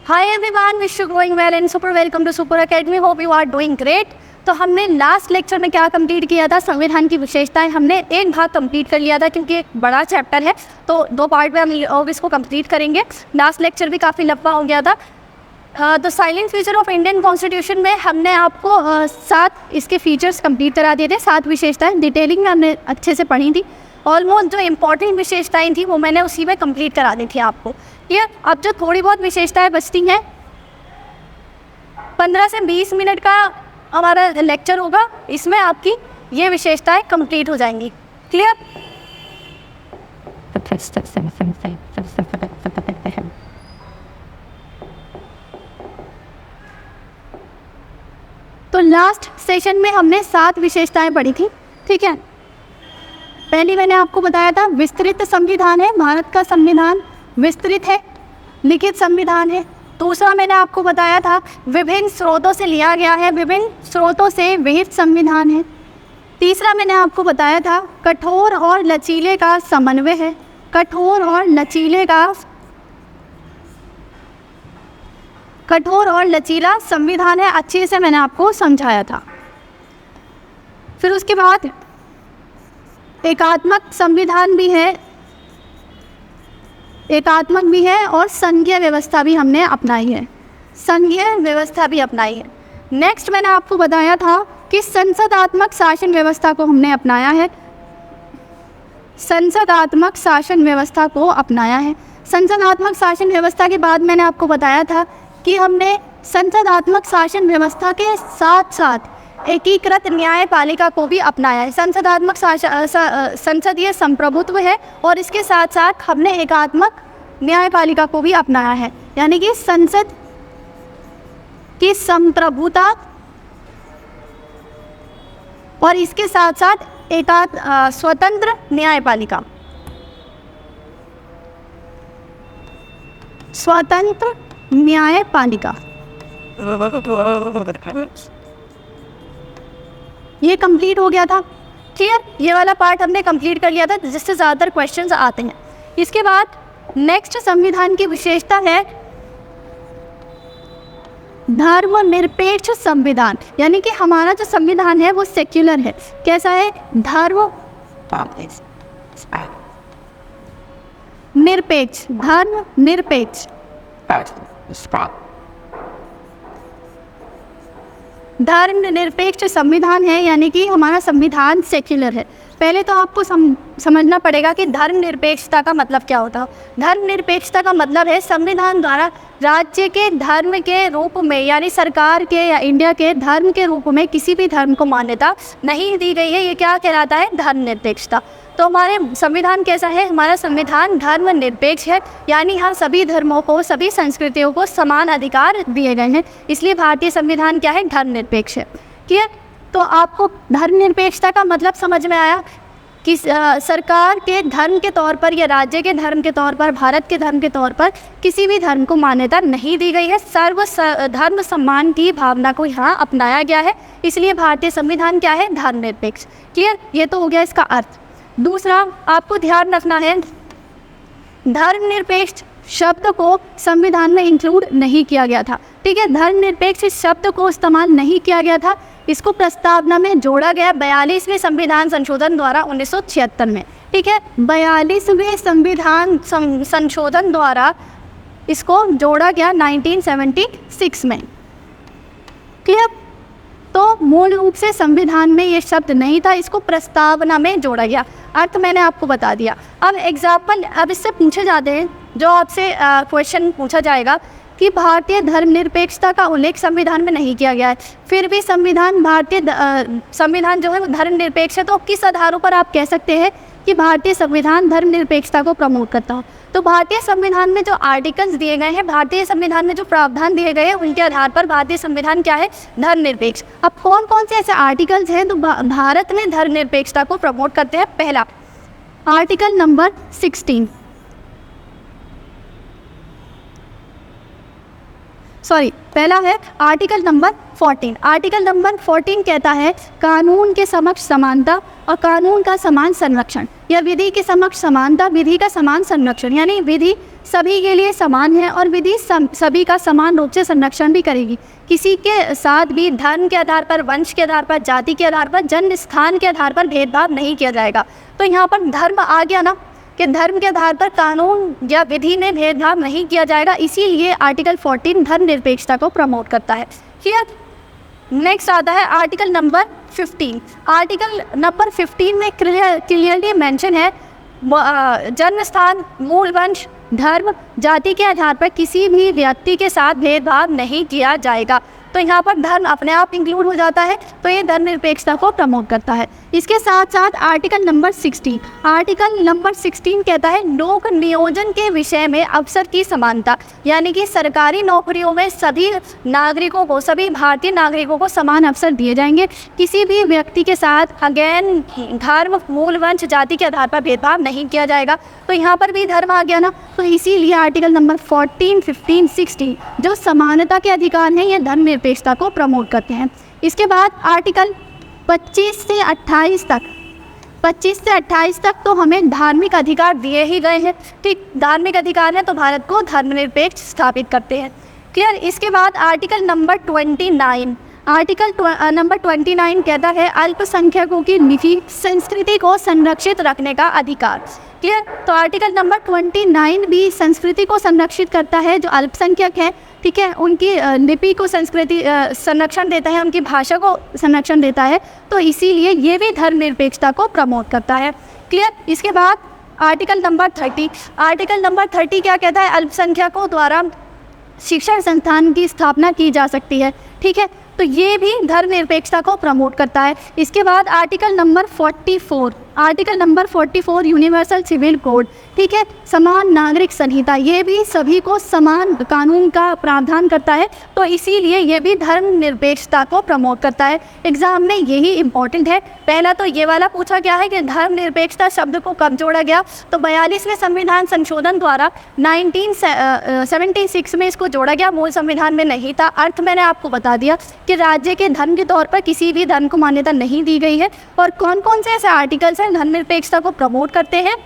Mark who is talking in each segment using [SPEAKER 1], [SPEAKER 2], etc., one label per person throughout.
[SPEAKER 1] Hi everyone, wish you going well and super welcome to Super Academy. Hope you are doing great. तो हमने last lecture में क्या complete किया था, संविधान की विशेषताएं हमने एक भाग कंप्लीट कर लिया था क्योंकि एक बड़ा चैप्टर है तो दो पार्ट में हम इसको कंप्लीट करेंगे। लास्ट लेक्चर भी काफ़ी लंबा हो गया था। तो silent feature of Indian constitution में हमने आपको 7 इसके फीचर्स कंप्लीट करा दिए थे। 7 विशेषताएं डिटेलिंग में हमने अच्छे से पढ़ी थी। ऑलमोस्ट जो इम्पॉर्टेंट विशेषताएं थी वो मैंने उसी में कंप्लीट करा दी थी आपको। ये अब जो थोड़ी बहुत विशेषताएं बचती हैं, 15 से 20 मिनट का हमारा लेक्चर होगा, इसमें आपकी ये विशेषताएं कंप्लीट हो जाएंगी। क्लियर? तो लास्ट सेशन में हमने 7 विशेषताएं पढ़ी थी, ठीक है। पहली मैंने आपको बताया था विस्तृत संविधान है, भारत का संविधान विस्तृत है, लिखित संविधान है। दूसरा मैंने आपको बताया था विभिन्न स्रोतों से लिया गया है, विभिन्न स्रोतों से विहित संविधान है। तीसरा मैंने आपको बताया था कठोर और लचीले का समन्वय है, कठोर और लचीला संविधान है। अच्छे से मैंने आपको समझाया था। फिर उसके बाद एकात्मक संविधान भी है, एकात्मक भी है और संघीय व्यवस्था भी हमने अपनाई है, संघीय व्यवस्था भी अपनाई है। नेक्स्ट मैंने आपको बताया था कि संसदात्मक शासन व्यवस्था को हमने अपनाया है, संसदात्मक शासन व्यवस्था को अपनाया है। संसदात्मक शासन व्यवस्था के बाद मैंने आपको बताया था कि हमने संसदात्मक शासन व्यवस्था के साथ साथ एकीकृत न्यायपालिका को भी अपनाया है। संसदात्मक संसदीय संप्रभुत्व है और इसके साथ साथ हमने एकात्मक न्यायपालिका को भी अपनाया है, यानी कि संसद की संप्रभुता और इसके साथ साथ स्वतंत्र न्यायपालिका, स्वतंत्र न्यायपालिका ये कंप्लीट हो गया था। क्लियर? ये वाला पार्ट हमने कंप्लीट कर लिया था जिससे ज़्यादातर क्वेश्चंस आते हैं। इसके बाद नेक्स्ट संविधान की विशेषता है धर्मनिरपेक्ष संविधान, यानी कि हमारा जो संविधान है वो सेक्युलर है। कैसा है? धर्मनिरपेक्ष, धर्मनिरपेक्ष, धर्मनिरपेक्ष संविधान है, यानी कि हमारा संविधान सेक्युलर है। पहले तो आपको समझना पड़ेगा कि धर्मनिरपेक्षता का मतलब क्या होता है। धर्मनिरपेक्षता का मतलब है संविधान द्वारा राज्य के धर्म के रूप में, यानी सरकार के या इंडिया के धर्म के रूप में किसी भी धर्म को मान्यता नहीं दी गई है। ये क्या कहलाता है? धर्मनिरपेक्षता। तो हमारे संविधान कैसा है? हमारा संविधान धर्मनिरपेक्ष है, यानी हम सभी धर्मों को, सभी संस्कृतियों को समान अधिकार दिए गए हैं। इसलिए भारतीय संविधान क्या है? धर्मनिरपेक्ष है। क्लियर? तो आपको धर्मनिरपेक्षता का मतलब समझ में आया कि सरकार के धर्म के तौर पर या राज्य के धर्म के तौर पर, भारत के धर्म के तौर पर किसी भी धर्म को मान्यता नहीं दी गई है। सर्व धर्म सम्मान की भावना को यहाँ अपनाया गया है, इसलिए भारतीय संविधान क्या है? धर्मनिरपेक्ष। क्लियर? ये तो हो गया इसका अर्थ। दूसरा आपको ध्यान रखना है, धर्मनिरपेक्ष शब्द को संविधान में इंक्लूड नहीं किया गया था, ठीक है। धर्मनिरपेक्ष इस शब्द को इस्तेमाल नहीं किया गया था, इसको प्रस्तावना में जोड़ा गया 42वें संविधान संशोधन द्वारा 1976 में, ठीक है। 42वें संविधान संशोधन द्वारा इसको जोड़ा गया 1976 में। क्लियर? तो मूल रूप से संविधान में ये शब्द नहीं था, इसको प्रस्तावना में जोड़ा गया। अर्थ मैंने आपको बता दिया। अब एग्जाम्पल, अब इससे पूछे जाते हैं, जो आपसे क्वेश्चन पूछा जाएगा कि भारतीय धर्मनिरपेक्षता का उल्लेख संविधान में नहीं किया गया है, फिर भी संविधान भारतीय संविधान जो है वो धर्मनिरपेक्ष है, तो किस आधारों पर आप कह सकते हैं कि भारतीय संविधान धर्मनिरपेक्षता को प्रमोट करता हो? तो भारतीय संविधान में जो आर्टिकल्स दिए गए हैं, भारतीय संविधान में जो प्रावधान दिए गए हैं, उनके आधार पर भारतीय संविधान क्या है? धर्मनिरपेक्ष। अब कौन कौन से ऐसे आर्टिकल्स हैं तो भारत में धर्मनिरपेक्षता को प्रमोट करते हैं? पहला आर्टिकल नंबर 16, पहला है आर्टिकल नंबर 14। आर्टिकल नंबर 14 कहता है कानून के समक्ष समानता और कानून का समान संरक्षण, या विधि के समक्ष समानता, विधि का समान संरक्षण, यानी विधि सभी के लिए समान है और विधि सभी का समान रूप से संरक्षण भी करेगी। किसी के साथ भी धर्म के आधार पर, वंश के आधार पर, जाति के आधार पर, जन्म स्थान के आधार पर भेदभाव नहीं किया जाएगा। तो यहाँ पर धर्म आ गया ना, कि धर्म के आधार पर कानून या विधि में भेदभाव नहीं किया जाएगा, इसीलिए आर्टिकल 14 धर्मनिरपेक्षता को प्रमोट करता है। क्लियर। नेक्स्ट आता है आर्टिकल नंबर 15। आर्टिकल नंबर 15 में क्लियरली मेंशन है जन्म स्थान, मूल वंश, धर्म, जाति के आधार पर किसी भी व्यक्ति के साथ भेदभाव नहीं किया जाएगा। तो यहाँ पर धर्म अपने आप इंक्लूड हो जाता है, तो ये धर्मनिरपेक्षता को प्रमोट करता है। इसके साथ साथ आर्टिकल नंबर 16 कहता है लोक नियोजन के विषय में अवसर की समानता, यानी कि सरकारी नौकरियों में सभी नागरिकों को, सभी भारतीय नागरिकों को समान अवसर दिए जाएंगे। किसी भी व्यक्ति के साथ अगेन धर्म, मूल वंश, जाति के आधार पर भेदभाव नहीं किया जाएगा। तो यहाँ पर भी धर्म आ गया ना, तो इसीलिए आर्टिकल नंबर 14, 15, 16 जो समानता के अधिकार हैं, ये धर्मनिरपेक्षता को प्रमोट करते हैं। इसके बाद आर्टिकल 25 से 28 तक तो हमें धार्मिक अधिकार दिए ही गए हैं। ठीक, धार्मिक अधिकार है तो भारत को धर्मनिरपेक्ष स्थापित करते हैं। क्लियर। इसके बाद आर्टिकल नंबर 29 कहता है अल्पसंख्यकों की निजी संस्कृति को संरक्षित रखने का अधिकार। क्लियर। तो आर्टिकल नंबर 29 भी संस्कृति को संरक्षित करता है, जो अल्पसंख्यक है, ठीक है, उनकी लिपि को संरक्षण देता है, उनकी भाषा को संरक्षण देता है। तो इसीलिए ये भी धर्मनिरपेक्षता को प्रमोट करता है। क्लियर। इसके बाद आर्टिकल नंबर 30 क्या कहता है, अल्पसंख्यकों द्वारा शिक्षण संस्थान की स्थापना की जा सकती है। ठीक है, तो ये भी धर्मनिरपेक्षता को प्रमोट करता है। इसके बाद article number 44 universal civil code, ठीक है, समान नागरिक संहिता, ये भी सभी को समान कानून का प्रावधान करता है। तो इसीलिए ये भी धर्मनिरपेक्षता को प्रमोट करता है। एग्जाम में यही इंपॉर्टेंट है। पहला तो ये वाला पूछा गया है कि धर्मनिरपेक्षता शब्द को कब जोड़ा गया, तो 42वें संविधान संशोधन द्वारा 1976 में इसको जोड़ा गया, मूल संविधान में नहीं था। अर्थ मैंने आपको बता दिया कि राज्य के धर्म के तौर पर किसी भी धर्म को मान्यता नहीं दी गई है। और कौन कौन से ऐसे आर्टिकल्स हैं धर्मनिरपेक्षता को प्रमोट करते हैं,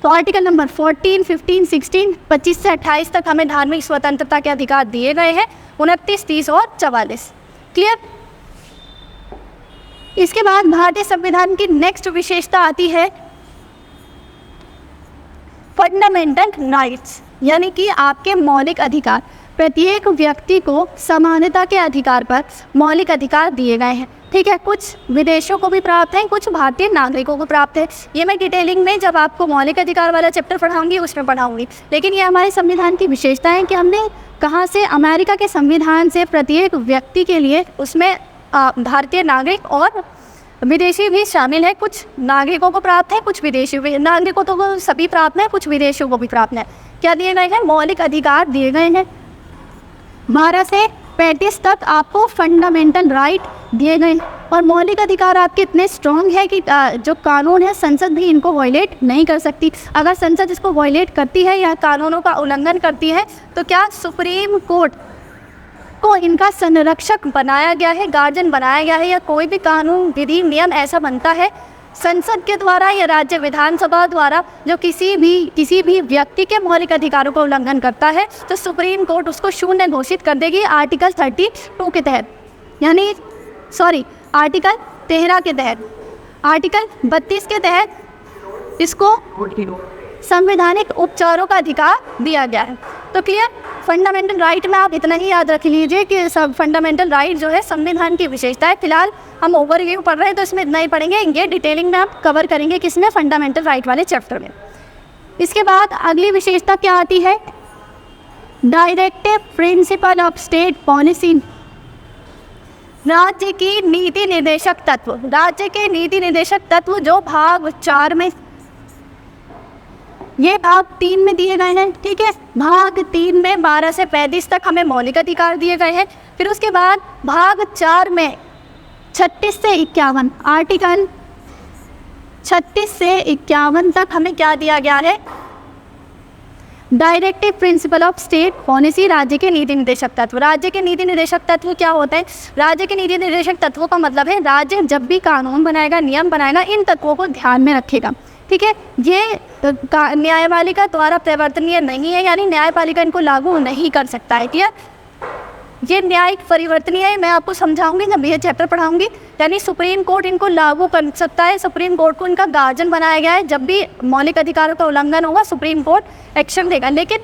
[SPEAKER 1] तो आर्टिकल नंबर 14, 15, 16, 25 से 28 तक हमें धार्मिक स्वतंत्रता के अधिकार दिए गए हैं, 29, 30 और 44। क्लियर। इसके बाद भारतीय संविधान की नेक्स्ट विशेषता आती है फंडामेंटल राइट्स, यानी कि आपके मौलिक अधिकार। प्रत्येक व्यक्ति को समानता के अधिकार पर मौलिक अधिकार दिए गए हैं। ठीक है, कुछ विदेशों को भी प्राप्त हैं, कुछ भारतीय नागरिकों को प्राप्त है। ये मैं डिटेलिंग में जब आपको मौलिक अधिकार वाला चैप्टर पढ़ाऊंगी उसमें पढ़ाऊंगी। लेकिन ये हमारे संविधान की विशेषता है कि हमने कहाँ से, अमेरिका के संविधान से प्रत्येक व्यक्ति के लिए उसमें भारतीय नागरिक और विदेशी भी शामिल है। कुछ नागरिकों को प्राप्त है, कुछ विदेशी नागरिकों तो सभी प्राप्त है, कुछ विदेशियों को भी प्राप्त है। क्या दिए गए हैं, मौलिक अधिकार दिए गए हैं। 12 से 35 तक आपको फंडामेंटल राइट दिए गए हैं। और मौलिक अधिकार आपके इतने स्ट्रॉन्ग है कि जो कानून है, संसद भी इनको वायलेट नहीं कर सकती। अगर संसद इसको वायलेट करती है या कानूनों का उल्लंघन करती है तो क्या सुप्रीम कोर्ट को इनका संरक्षक बनाया गया है, गार्जियन बनाया गया है, या कोई भी कानून, विधि, नियम ऐसा बनता है संसद के द्वारा या राज्य विधानसभा द्वारा जो किसी भी व्यक्ति के मौलिक अधिकारों का उल्लंघन करता है, तो सुप्रीम कोर्ट उसको शून्य घोषित कर देगी आर्टिकल 32 के तहत, यानी आर्टिकल 13 के तहत। आर्टिकल 32 के तहत इसको संवैधानिक उपचारों का अधिकार दिया गया है। तो क्लियर। फंडामेंटल राइट में आप इतना ही याद रख लीजिए कि सब फंडामेंटल राइट जो है संविधान की विशेषता है। फिलहाल हम ओवरव्यू पढ़ रहे हैं तो इसमें इतना ही पढ़ेंगे, ये डिटेलिंग में आप कवर करेंगे किसमें, फंडामेंटल राइट वाले चैप्टर में। इसके बाद अगली विशेषता क्या आती है, directive principle of state policy, राज्य की नीति निर्देशक तत्व। राज्य के नीति निर्देशक तत्व जो भाग 4 में, ये भाग 3 में दिए गए हैं। ठीक है, भाग 3 में 12 से 35 तक हमें मौलिक अधिकार दिए गए हैं। फिर उसके बाद भाग 4 में 36 से 51, आर्टिकल 36 से 51 तक हमें क्या दिया गया है, directive principle of state policy, राज्य के नीति निर्देशक तत्व। राज्य के नीति निर्देशक तत्व क्या होते हैं, राज्य के नीति निर्देशक तत्वों का मतलब है राज्य जब भी कानून बनाएगा, नियम बनाएगा, इन तत्वों को ध्यान में रखेगा। ठीक है, ये न्यायपालिका द्वारा परिवर्तनीय नहीं है, यानी न्यायपालिका इनको लागू नहीं कर सकता है। क्लियर? ये न्यायिक परिवर्तनीय है, मैं आपको समझाऊंगी जब ये चैप्टर पढ़ाऊंगी। यानी सुप्रीम कोर्ट इनको लागू कर सकता है, सुप्रीम कोर्ट को इनका गार्जियन बनाया गया है। जब भी मौलिक अधिकारों का उल्लंघन होगा सुप्रीम कोर्ट एक्शन देगा। लेकिन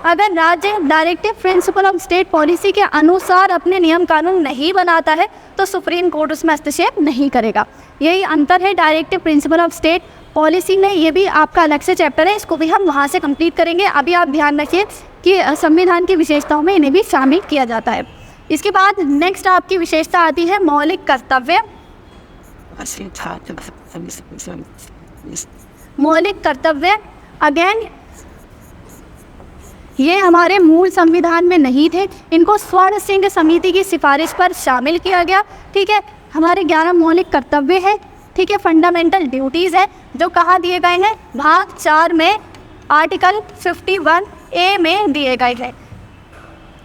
[SPEAKER 1] अगर राज्य directive principle of state policy के अनुसार अपने नियम कानून नहीं बनाता है तो सुप्रीम कोर्ट उसमें हस्तक्षेप नहीं करेगा। यही अंतर है directive principle of state policy में। ये भी आपका अलग से चैप्टर है, इसको भी हम वहाँ से कंप्लीट करेंगे। अभी आप ध्यान रखिए कि संविधान की विशेषताओं में इन्हें भी शामिल किया जाता है। इसके बाद नेक्स्ट आपकी विशेषता आती है मौलिक कर्तव्य। मौलिक कर्तव्य अगेन ये हमारे मूल संविधान में नहीं थे, इनको स्वर्ण सिंह समिति की सिफारिश पर शामिल किया गया। ठीक है, हमारे 11 मौलिक कर्तव्य है। ठीक है, फंडामेंटल ड्यूटीज़ है जो कहाँ दिए गए हैं, भाग 4 में आर्टिकल 51A में दिए गए हैं।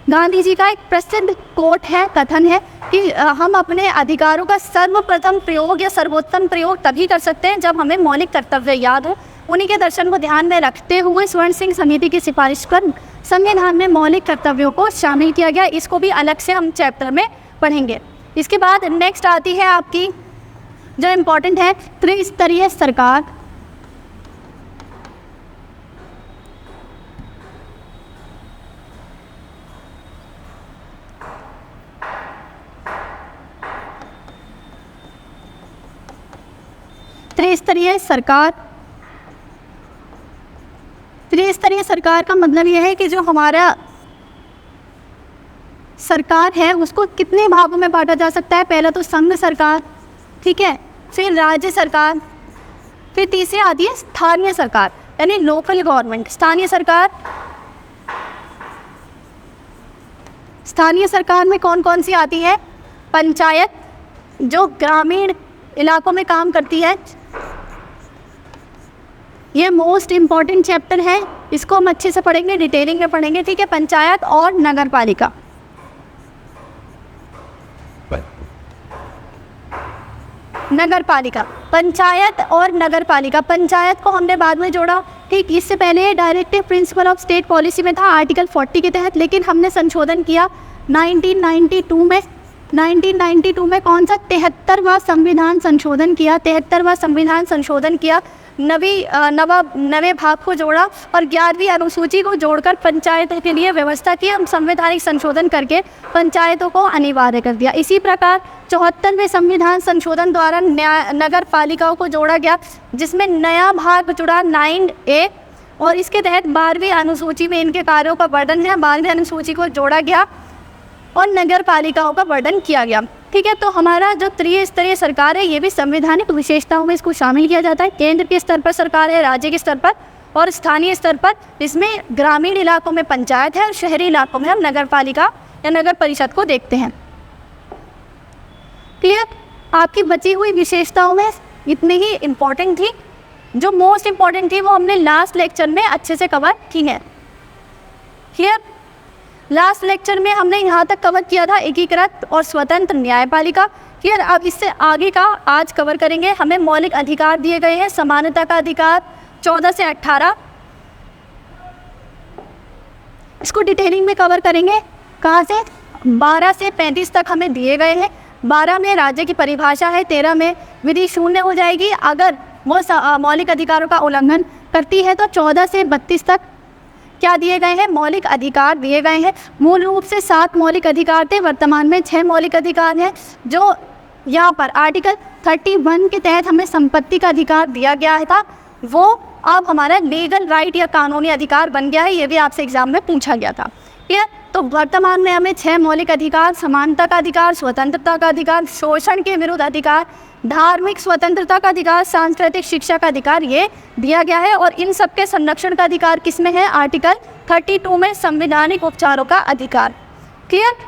[SPEAKER 1] गांधी जी का एक प्रसिद्ध कोट है, कथन है कि हम अपने अधिकारों का सर्वप्रथम प्रयोग या सर्वोत्तम प्रयोग तभी कर सकते हैं जब हमें मौलिक कर्तव्य याद हो। उन्हीं के दर्शन को ध्यान में रखते हुए स्वर्ण सिंह समिति की सिफारिश पर संविधान में मौलिक कर्तव्यों को शामिल किया गया। इसको भी अलग से हम चैप्टर में पढ़ेंगे। इसके बाद नेक्स्ट आती है आपकी जो इम्पोर्टेंट है त्रिस्तरीय सरकार। त्रिस्तरीय सरकार, त्रिस्तरीय सरकार का मतलब यह है कि जो हमारा सरकार है उसको कितने भागों में बांटा जा सकता है। पहला तो संघ सरकार, ठीक है, फिर राज्य सरकार, फिर तीसरी आती है स्थानीय सरकार यानी लोकल गवर्नमेंट। स्थानीय सरकार, स्थानीय सरकार में कौन कौन सी आती है, पंचायत जो ग्रामीण इलाकों में काम करती है। ये मोस्ट इम्पॉर्टेंट चैप्टर है, इसको हम अच्छे से पढ़ेंगे, डिटेलिंग में पढ़ेंगे। ठीक है, पंचायत और नगर पालिका। नगर पालिका, पंचायत और नगर पालिका। पंचायत को हमने बाद में जोड़ा, ठीक, इससे पहले directive principle of state policy में था आर्टिकल 40 के तहत, लेकिन हमने संशोधन किया 1992 में। 1992 में कौन सा 73वां संविधान संशोधन किया, 73वां संविधान संशोधन किया। नवे भाग को जोड़ा और 11वीं अनुसूची को जोड़कर पंचायतों के लिए व्यवस्था की। हम संवैधानिक संशोधन करके पंचायतों को अनिवार्य कर दिया। इसी प्रकार 74वें संविधान संशोधन द्वारा नगर पालिकाओं को जोड़ा गया, जिसमें नया भाग जुड़ा 9A और इसके तहत 12वीं अनुसूची में इनके कार्यों का वर्णन है। 12वीं अनुसूची को जोड़ा गया और नगर पालिकाओं का वर्णन किया गया। ठीक है, तो हमारा जो त्रिस्तरीय सरकार है ये भी संवैधानिक विशेषताओं में इसको शामिल किया जाता है। केंद्र के स्तर पर सरकार है, राज्य के स्तर पर और स्थानीय स्तर पर इसमें ग्रामीण इलाकों में पंचायत है और शहरी इलाकों में हम नगर पालिका या नगर परिषद को देखते हैं। क्लियर? आपकी बची हुई विशेषताओं में इतनी ही इम्पोर्टेंट थी, जो मोस्ट इम्पॉर्टेंट थी वो हमने लास्ट लेक्चर में अच्छे से कवर की है। क्लियर? लास्ट लेक्चर में हमने यहाँ तक कवर किया था एकीकृत और स्वतंत्र न्यायपालिका। क्लियर? अब इससे आगे का आज कवर करेंगे। हमें मौलिक अधिकार दिए गए हैं, समानता का अधिकार 14 से 18, इसको डिटेलिंग में कवर करेंगे। कहाँ से? 12 से 35 तक हमें दिए गए हैं। 12 में राज्य की परिभाषा है, 13 में विधि शून्य हो जाएगी अगर वो मौलिक अधिकारों का उल्लंघन करती है, तो 14 से 32 तक क्या दिए गए हैं, मौलिक अधिकार दिए गए हैं। मूल रूप से 7 मौलिक अधिकार थे, वर्तमान में 6 मौलिक अधिकार हैं। जो यहाँ पर आर्टिकल 31 के तहत हमें संपत्ति का अधिकार दिया गया था, वो अब हमारा लीगल राइट या कानूनी अधिकार बन गया है। ये भी आपसे एग्जाम में पूछा गया था। ठीक है, तो वर्तमान में हमें 6 मौलिक अधिकार, समानता का अधिकार, स्वतंत्रता का अधिकार, शोषण के विरुद्ध अधिकार, धार्मिक स्वतंत्रता का अधिकार, सांस्कृतिक शिक्षा का अधिकार ये दिया गया है। और इन सब के संरक्षण का अधिकार किसमें है? आर्टिकल 32 में संवैधानिक उपचारों का अधिकार। क्लियर?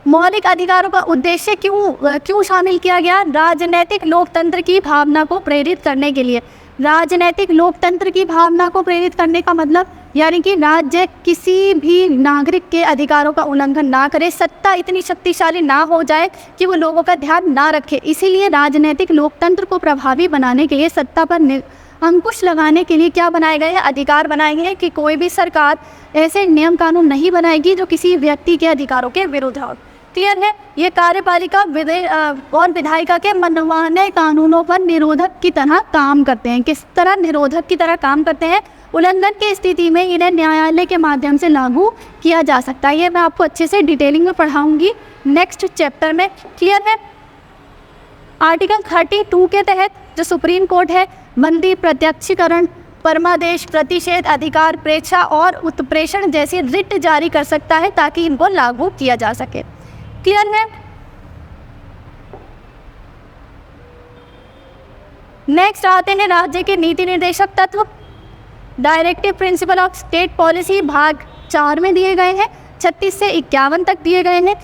[SPEAKER 1] मौलिक अधिकारों का उद्देश्य क्यों शामिल किया गया? राजनैतिक लोकतंत्र की भावना को प्रेरित करने के लिए। राजनैतिक लोकतंत्र की भावना को प्रेरित करने का मतलब यानी कि राज्य किसी भी नागरिक के अधिकारों का उल्लंघन ना करे, सत्ता इतनी शक्तिशाली ना हो जाए कि वो लोगों का ध्यान ना रखे। इसीलिए राजनीतिक लोकतंत्र को प्रभावी बनाने के लिए, सत्ता पर अंकुश लगाने के लिए क्या बनाए गए हैं? अधिकार बनाए गए हैं कि कोई भी सरकार ऐसे नियम कानून नहीं बनाएगी जो किसी व्यक्ति के अधिकारों के विरुद्ध हो। क्लियर है? ये कार्यपालिका और विधायिका के मनमाने कानूनों पर निरोधक की तरह काम करते हैं। किस तरह निरोधक की तरह काम करते हैं? उल्लंघन की स्थिति में इन्हें न्यायालय के माध्यम से लागू किया जा सकता है। ये मैं आपको अच्छे से डिटेलिंग में पढ़ाऊंगी नेक्स्ट चैप्टर में। क्लियर है? आर्टिकल 32 के तहत जो सुप्रीम कोर्ट है, बंदी, प्रत्यक्षीकरण, परमादेश, प्रतिषेध, अधिकार, प्रेक्षा और उत्प्रेषण जैसी रिट जारी कर सकता है ताकि इनको लागू किया जा सके। क्लियर है? नेक्स्ट आते हैं राज्य के नीति निर्देशक तत्व। Directive principle of state policy भाग 4 में दिए गए हैं, 36 से 51 तक दिए गए हैं।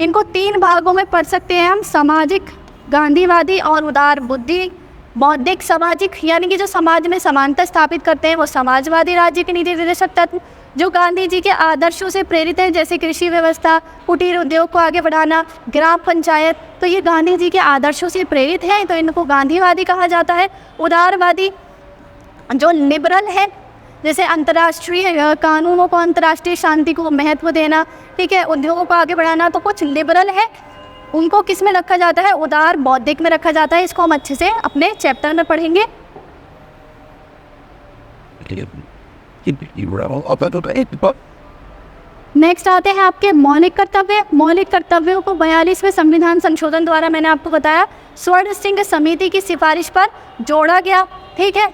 [SPEAKER 1] इनको 3 भागों में पढ़ सकते हैं हम, सामाजिक, गांधीवादी और उदार बुद्धि। बौद्धिक सामाजिक यानी कि जो समाज में समानता स्थापित करते हैं वो समाजवादी राज्य के नीति निर्देशक तत्व। जो गांधी जी के आदर्शों से प्रेरित है, जैसे कृषि व्यवस्था, कुटीर उद्योग को आगे बढ़ाना, ग्राम पंचायत, तो ये गांधी जी के आदर्शों से प्रेरित हैं, तो इनको गांधीवादी कहा जाता है। उदारवादी जो लिबरल है, जैसे अंतर्राष्ट्रीय कानूनों को, अंतर्राष्ट्रीय शांति को महत्व देना, ठीक है, उद्योगों को आगे बढ़ाना, तो कुछ लिबरल है, उनको किस में रखा जाता है? उदार बौद्धिक में रखा जाता है। इसको हम अच्छे से अपने चैप्टर में पढ़ेंगे। नेक्स्ट आते हैं आपके मौलिक कर्तव्य। मौलिक कर्तव्यों को 42वें संविधान संशोधन द्वारा, मैंने आपको बताया, स्वर्ण सिंह समिति की सिफारिश पर जोड़ा गया। ठीक है,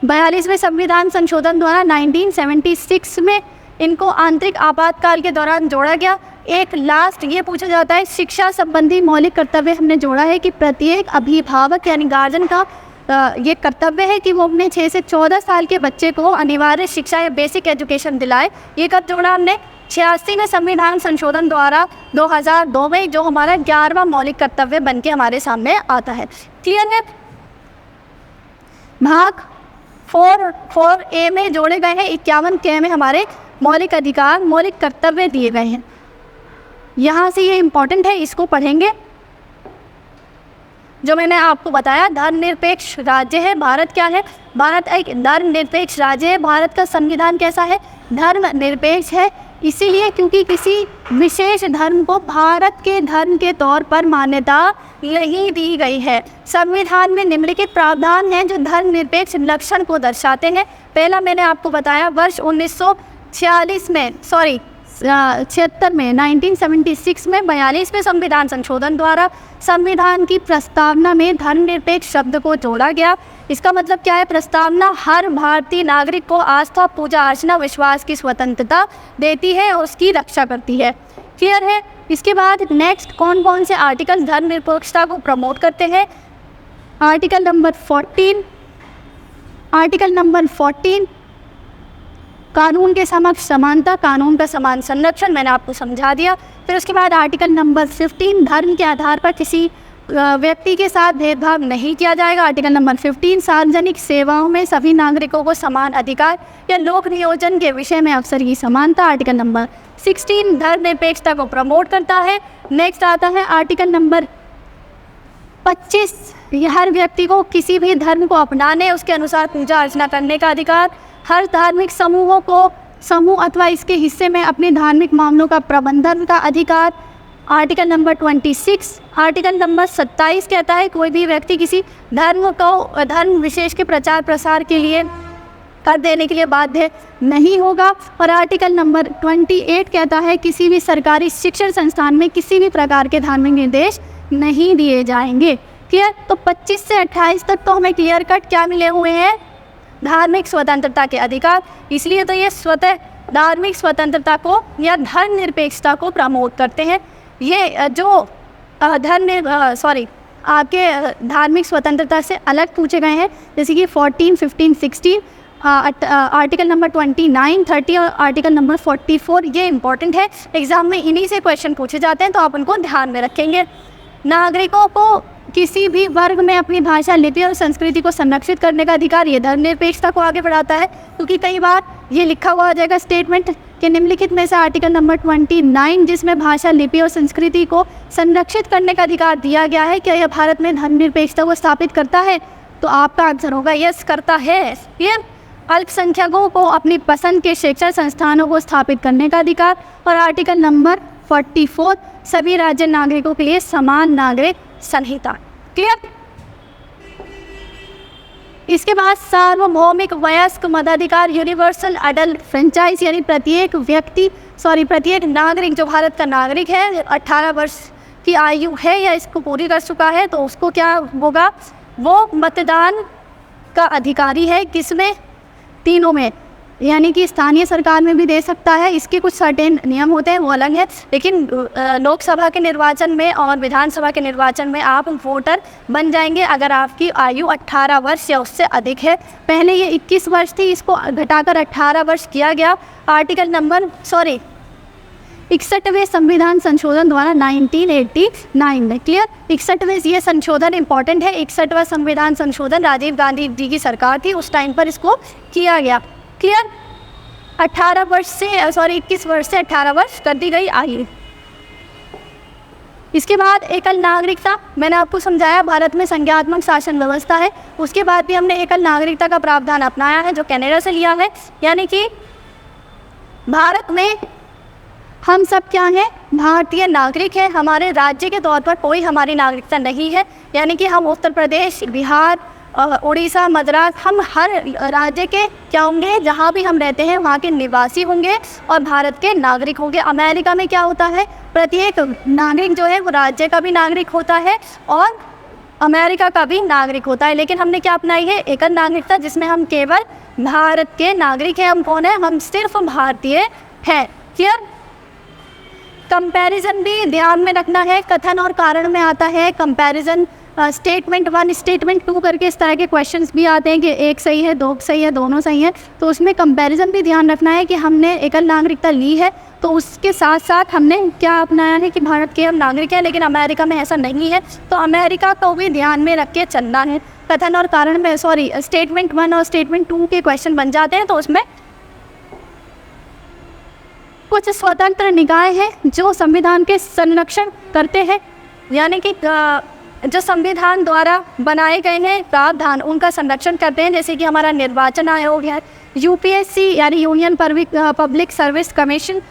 [SPEAKER 1] 42वें संविधान संशोधन द्वारा 1976 में इनको आंतरिक आपातकाल के दौरान जोड़ा गया। एक लास्ट ये पूछा जाता है, शिक्षा संबंधी मौलिक कर्तव्य हमने जोड़ा है कि प्रत्येक अभिभावक यानी गार्जियन का ये कर्तव्य है कि वो अपने 6 से 14 साल के बच्चे को अनिवार्य शिक्षा या बेसिक एजुकेशन दिलाए। ये कब जोड़ा हमने? 86वें संविधान संशोधन द्वारा 2002 में, जो हमारा 11वां मौलिक कर्तव्य बन के हमारे सामने आता है। क्लियर है? भाग 4A में जोड़े गए हैं, 51K में हमारे मौलिक अधिकार, मौलिक कर्तव्य दिए गए हैं। यहाँ से ये इम्पोर्टेंट है, इसको पढ़ेंगे। जो मैंने आपको बताया, धर्मनिरपेक्ष राज्य है भारत। क्या है? भारत एक धर्मनिरपेक्ष राज्य है। भारत का संविधान कैसा है? धर्मनिरपेक्ष है। इसीलिए क्योंकि किसी विशेष धर्म को भारत के धर्म के तौर पर मान्यता नहीं दी गई है। संविधान में निम्नलिखित प्रावधान हैं जो धर्मनिरपेक्ष लक्षण को दर्शाते हैं। पहला मैंने आपको बताया, वर्ष 1976 में 1976 में 42वें संविधान संशोधन द्वारा संविधान की प्रस्तावना में धर्मनिरपेक्ष शब्द को जोड़ा गया। इसका मतलब क्या है? प्रस्तावना हर भारतीय नागरिक को आस्था, पूजा अर्चना, विश्वास की स्वतंत्रता देती है और उसकी रक्षा करती है। क्लियर है? इसके बाद नेक्स्ट कौन कौन से आर्टिकल धर्मनिरपेक्षता को प्रमोट करते हैं? आर्टिकल नंबर 14 कानून के समक्ष समानता, कानून का समान संरक्षण, मैंने आपको समझा दिया। फिर उसके बाद आर्टिकल नंबर 15 धर्म के आधार पर किसी व्यक्ति के साथ भेदभाव नहीं किया जाएगा। आर्टिकल नंबर 15 सार्वजनिक सेवाओं में सभी नागरिकों को समान अधिकार या लोक नियोजन के विषय में अवसर की समानता। आर्टिकल नंबर 16 धर्मनिरपेक्षता को प्रमोट करता है। नेक्स्ट आता है आर्टिकल नंबर 25, हर व्यक्ति को किसी भी धर्म को अपनाने, उसके अनुसार पूजा अर्चना करने का अधिकार। हर धार्मिक समूहों को समूह अथवा इसके हिस्से में अपने धार्मिक मामलों का प्रबंधन का अधिकार। Article number 26। आर्टिकल नंबर 27 कहता है कोई भी व्यक्ति किसी धर्म विशेष के प्रचार प्रसार के लिए कर देने के लिए बाध्य नहीं होगा। और आर्टिकल नंबर 28 कहता है किसी भी सरकारी शिक्षण संस्थान में किसी भी प्रकार के धार्मिक निर्देश नहीं दिए जाएंगे। क्लियर? तो 25 से 28 तक तो हमें क्लियर कट क्या मिले हुए हैं? धार्मिक स्वतंत्रता के अधिकार। इसलिए तो ये स्वतः धार्मिक स्वतंत्रता को या धर्मनिरपेक्षता को प्रमोट करते हैं। ये जो आपके धार्मिक स्वतंत्रता से अलग पूछे गए हैं, जैसे कि 14, 15, 16, आर्टिकल नंबर 29, 30 और आर्टिकल नंबर 44, ये इंपॉर्टेंट है। एग्जाम में इन्हीं से क्वेश्चन पूछे जाते हैं, तो आप उनको ध्यान में रखेंगे। नागरिकों को किसी भी वर्ग में अपनी भाषा, लिपि और संस्कृति को संरक्षित करने का अधिकार, ये धर्मनिरपेक्षता को आगे बढ़ाता है। क्योंकि कई बार ये लिखा हुआ आ जाएगा स्टेटमेंट कि निम्नलिखित में से आर्टिकल नंबर 29 जिसमें भाषा, लिपि और संस्कृति को संरक्षित करने का अधिकार दिया गया है, क्या यह भारत में धर्मनिरपेक्षता को स्थापित करता है? तो आपका आंसर होगा यस, करता है। ये अल्पसंख्यकों को अपनी पसंद के शिक्षण संस्थानों को स्थापित करने का अधिकार। और आर्टिकल नंबर 44 सभी राज्य नागरिकों के लिए समान नागरिक संहिता। क्लियर? इसके बाद सार्वभौमिक वयस्क मताधिकार, यूनिवर्सल अडल्ट फ्रेंचाइज, यानी प्रत्येक नागरिक जो भारत का नागरिक है, 18 वर्ष की आयु है या इसको पूरी कर चुका है, तो उसको क्या होगा, वो मतदान का अधिकारी है। किसमें? तीनों में, यानी कि स्थानीय सरकार में भी दे सकता है। इसके कुछ सर्टेन नियम होते हैं, वो अलग है, लेकिन लोकसभा के निर्वाचन में और विधानसभा के निर्वाचन में आप वोटर बन जाएंगे अगर आपकी आयु 18 वर्ष या उससे अधिक है। पहले ये 21 वर्ष थी, इसको घटाकर 18 वर्ष किया गया आर्टिकल नंबर 61वें संविधान संशोधन द्वारा 1989 में। क्लियर? 61वें ये संशोधन इंपॉर्टेंट है। 61वां संविधान संशोधन राजीव गांधी जी की सरकार थी, उस टाइम पर इसको किया गया। क्लियर? 21 वर्ष से 18 वर्ष कर दी गई आयु। इसके बाद एकल नागरिकता, मैंने आपको समझाया भारत में संज्ञात्मक शासन व्यवस्था है। उसके बाद भी हमने एकल नागरिकता का प्रावधान अपनाया है जो कनाडा से लिया है, यानी कि भारत में हम सब क्या हैं, भारतीय नागरिक हैं। हमारे राज्य के तौर पर कोई हमारी नागरिकता नहीं है, यानी कि हम उत्तर प्रदेश, बिहार, उड़ीसा, मद्रास, हम हर राज्य के क्या होंगे, जहाँ भी हम रहते हैं वहाँ के निवासी होंगे और भारत के नागरिक होंगे। अमेरिका में क्या होता है, प्रत्येक नागरिक जो है वो राज्य का भी नागरिक होता है और अमेरिका का भी नागरिक होता है। लेकिन हमने क्या अपनाई है, एकल नागरिकता, जिसमें हम केवल भारत के नागरिक हैं। हम कौन है, हम सिर्फ भारतीय हैं। क्लियर? कंपैरिजन भी ध्यान में रखना है, कथन और कारण में आता है कंपैरिजन। स्टेटमेंट 1, स्टेटमेंट 2 करके इस तरह के क्वेश्चंस भी आते हैं कि एक सही है, दो सही है, दोनों सही है। तो उसमें कंपैरिजन भी ध्यान रखना है कि हमने एकल नागरिकता ली है तो उसके साथ साथ हमने क्या अपनाया है कि भारत के हम नागरिक हैं, लेकिन अमेरिका में ऐसा नहीं है। तो अमेरिका को भी ध्यान में रख के चलना है। कथन और कारण में स्टेटमेंट 1 और स्टेटमेंट 2 के क्वेश्चन बन जाते हैं। तो उसमें कुछ स्वतंत्र निकाय हैं जो संविधान के संरक्षण करते हैं, यानी कि जो संविधान द्वारा बनाए गए हैं प्रावधान उनका संरक्षण करते हैं। जैसे कि हमारा निर्वाचन आयोग है, यूपीएससी यानी यूनियन पब्लिक सर्विस कमीशन।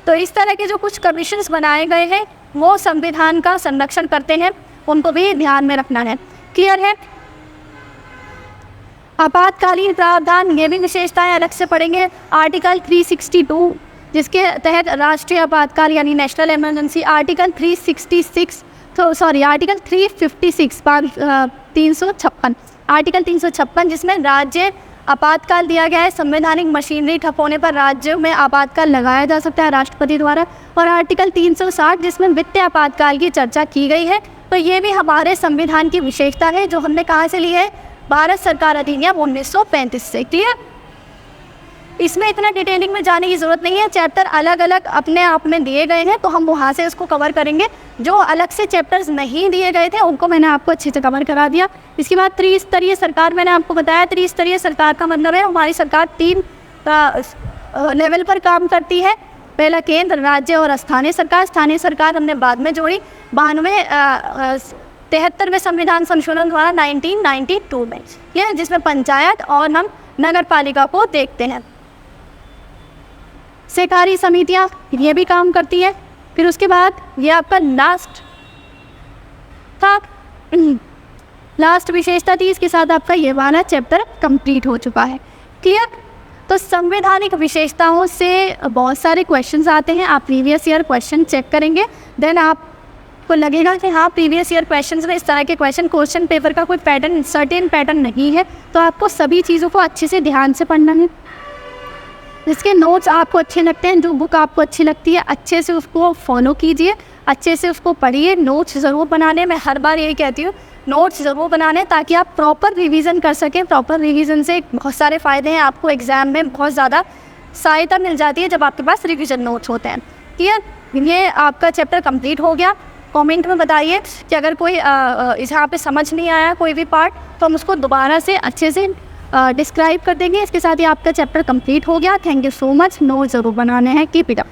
[SPEAKER 1] तो इस तरह के जो कुछ कमीशंस बनाए गए हैं वो संविधान का संरक्षण करते हैं, उनको भी ध्यान में रखना है। क्लियर है? आपातकालीन प्रावधान, ये भी विशेषताएं अलग से पढ़ेंगे। आर्टिकल 362 जिसके तहत राष्ट्रीय आपातकाल यानी national emergency, article 356 article 356 356 article 356 जिसमें राज्य आपातकाल दिया गया है। संवैधानिक मशीनरी ठप होने पर राज्यों में आपातकाल लगाया जा सकता है राष्ट्रपति द्वारा। और आर्टिकल 360 जिसमें वित्तीय आपातकाल की चर्चा की गई है। तो ये भी हमारे संविधान की विशेषता है जो हमने कहाँ से ली है, भारत सरकार अधिनियम 1935 से। क्लियर? इसमें इतना डिटेलिंग में जाने की ज़रूरत नहीं है, चैप्टर अलग अलग अपने आप में दिए गए हैं तो हम वहाँ से उसको कवर करेंगे। जो अलग से चैप्टर्स नहीं दिए गए थे उनको मैंने आपको अच्छे से कवर करा दिया। इसके बाद त्रिस्तरीय सरकार, मैंने आपको बताया त्रिस्तरीय सरकार का मतलब है हमारी सरकार 3 लेवल पर काम करती है। पहला केंद्र, राज्य और स्थानीय सरकार। स्थानीय सरकार हमने बाद में जोड़ी 73वें संविधान संशोधन द्वारा 1992 में, यह जिसमें पंचायत और हम नगर पालिका को देखते हैं। सहकारी समितियाँ ये भी काम करती है। फिर उसके बाद ये आपका लास्ट विशेषता थी। इसके साथ आपका ये वाला चैप्टर कंप्लीट हो चुका है। क्लियर? तो संवैधानिक विशेषताओं से बहुत सारे क्वेश्चंस आते हैं। आप प्रीवियस ईयर क्वेश्चन चेक करेंगे, देन आपको लगेगा कि हाँ प्रीवियस ईयर क्वेश्चंस में इस तरह के क्वेश्चन पेपर का कोई पैटर्न, सर्टेन पैटर्न नहीं है। तो आपको सभी चीज़ों को अच्छे से ध्यान से पढ़ना है। जिसके नोट्स आपको अच्छे लगते हैं, जो बुक आपको अच्छी लगती है, अच्छे से उसको फॉलो कीजिए, अच्छे से उसको पढ़िए। नोट्स ज़रूर बनाने, मैं हर बार यही कहती हूँ, नोट्स ज़रूर बनाने ताकि आप प्रॉपर रिवीजन कर सकें। प्रॉपर रिवीजन से बहुत सारे फ़ायदे हैं, आपको एग्ज़ाम में बहुत ज़्यादा सहायता मिल जाती है जब आपके पास रिवीजन नोट्स होते हैं। क्लियर? ये आपका चैप्टर कंप्लीट हो गया। कमेंट में बताइए कि अगर कोई इस यहाँ पे समझ नहीं आया कोई भी पार्ट तो हम उसको दोबारा से अच्छे से डिस्क्राइब कर देंगे। इसके साथ ही आपका चैप्टर कंप्लीट हो गया। Thank you so much. Note ज़रूर बनाने हैं। Keep it up.